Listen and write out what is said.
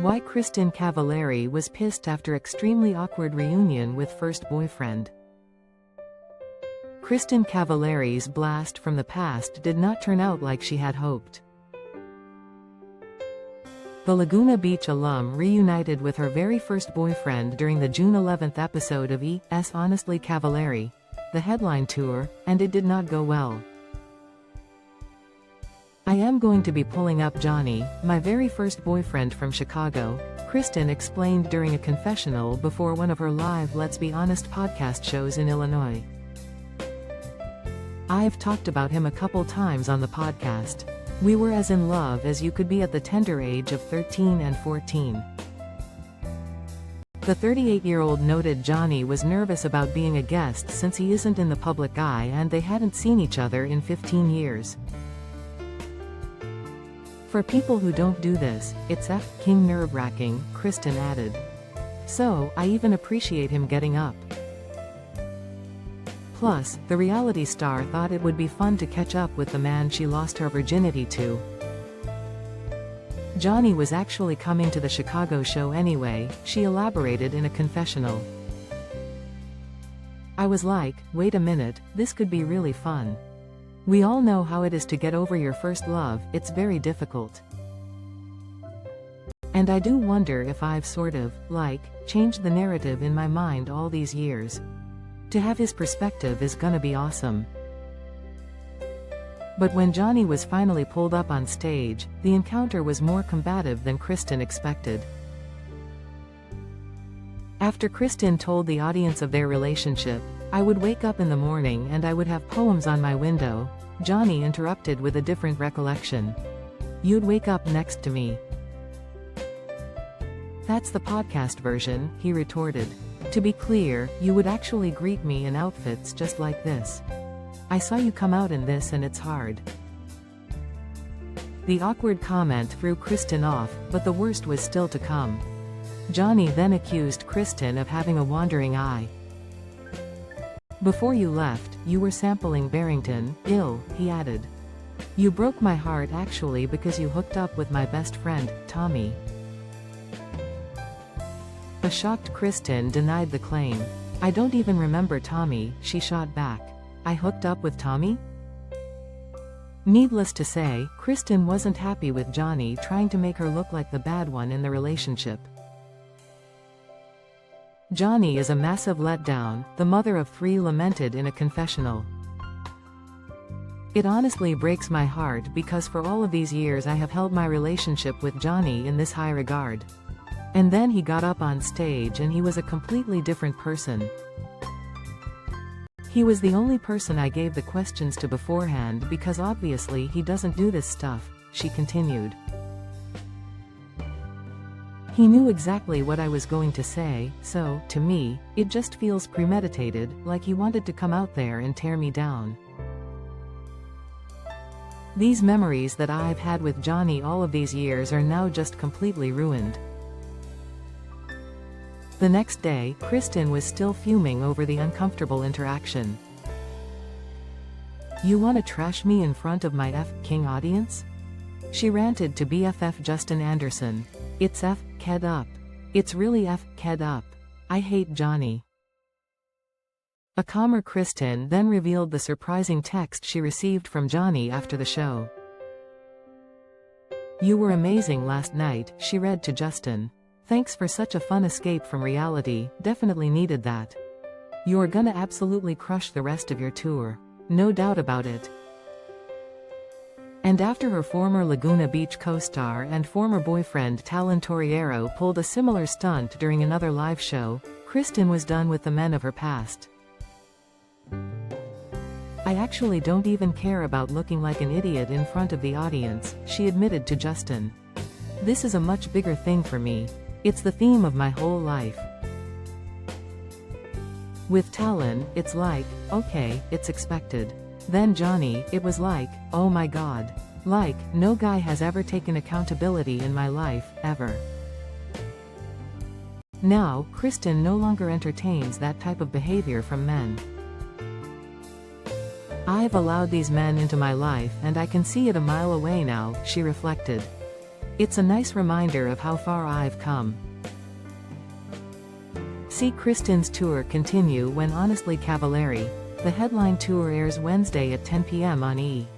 Why Kristin Cavallari was pissed after extremely awkward reunion with first boyfriend. Kristin Cavallari's blast from the past did not turn out like she had hoped. The Laguna Beach alum reunited with her very first boyfriend during the June 11th episode of E!'s Honestly Cavallari, the headline tour, and it did not go well. "I am going to be pulling up Johnny, my very first boyfriend from Chicago," Kristin explained during a confessional before one of her live Let's Be Honest podcast shows in Illinois. "I've talked about him a couple times on the podcast. We were as in love as you could be at the tender age of 13 and 14. The 38-year-old noted Johnny was nervous about being a guest since he isn't in the public eye and they hadn't seen each other in 15 years. "For people who don't do this, it's f***ing nerve-wracking," Kristin added. "So, I even appreciate him getting up." Plus, the reality star thought it would be fun to catch up with the man she lost her virginity to. Johnny was actually coming to the Chicago show anyway, she elaborated in a confessional. "I was like, wait a minute, this could be really fun. We all know how it is to get over your first love, it's very difficult. And I do wonder if I've sort of, like, changed the narrative in my mind all these years. To have his perspective is gonna be awesome." But when Johnny was finally pulled up on stage, the encounter was more combative than Kristin expected. After Kristin told the audience of their relationship, "I would wake up in the morning and I would have poems on my window," Johnny interrupted with a different recollection. "You'd wake up next to me." "That's the podcast version," he retorted. "To be clear, you would actually greet me in outfits just like this. I saw you come out in this and it's hard." The awkward comment threw Kristin off, but the worst was still to come. Johnny then accused Kristin of having a wandering eye. "Before you left, you were sampling Barrington, ill," he added. "You broke my heart actually because you hooked up with my best friend, Tommy." A shocked Kristin denied the claim. "I don't even remember Tommy," she shot back. "I hooked up with Tommy?" Needless to say, Kristin wasn't happy with Johnny trying to make her look like the bad one in the relationship. "Johnny is a massive letdown," the mother of three lamented in a confessional. "It honestly breaks my heart because for all of these years I have held my relationship with Johnny in this high regard. And then he got up on stage and he was a completely different person. He was the only person I gave the questions to beforehand because obviously he doesn't do this stuff," she continued. "He knew exactly what I was going to say, so, to me, it just feels premeditated, like he wanted to come out there and tear me down. These memories that I've had with Johnny all of these years are now just completely ruined." The next day, Kristin was still fuming over the uncomfortable interaction. "You wanna trash me in front of my F***ing audience?" she ranted to BFF Justin Anderson. "It's F***ed up. It's really F***ed up. I hate Johnny." A calmer Kristin then revealed the surprising text she received from Johnny after the show. "You were amazing last night," she read to Justin. "Thanks for such a fun escape from reality, definitely needed that. You're gonna absolutely crush the rest of your tour. No doubt about it." And after her former Laguna Beach co-star and former boyfriend Talon Torriero pulled a similar stunt during another live show, Kristin was done with the men of her past. "I actually don't even care about looking like an idiot in front of the audience," she admitted to Justin. "This is a much bigger thing for me. It's the theme of my whole life. With Talon, it's like, okay, it's expected. Then Johnny, it was like, oh my god. Like, no guy has ever taken accountability in my life, ever." Now, Kristin no longer entertains that type of behavior from men. "I've allowed these men into my life and I can see it a mile away now," she reflected. It's a nice reminder of how far I've come. See Kristin's tour continue when Honestly Cavallari. The headline tour airs Wednesday at 10 p.m. on E!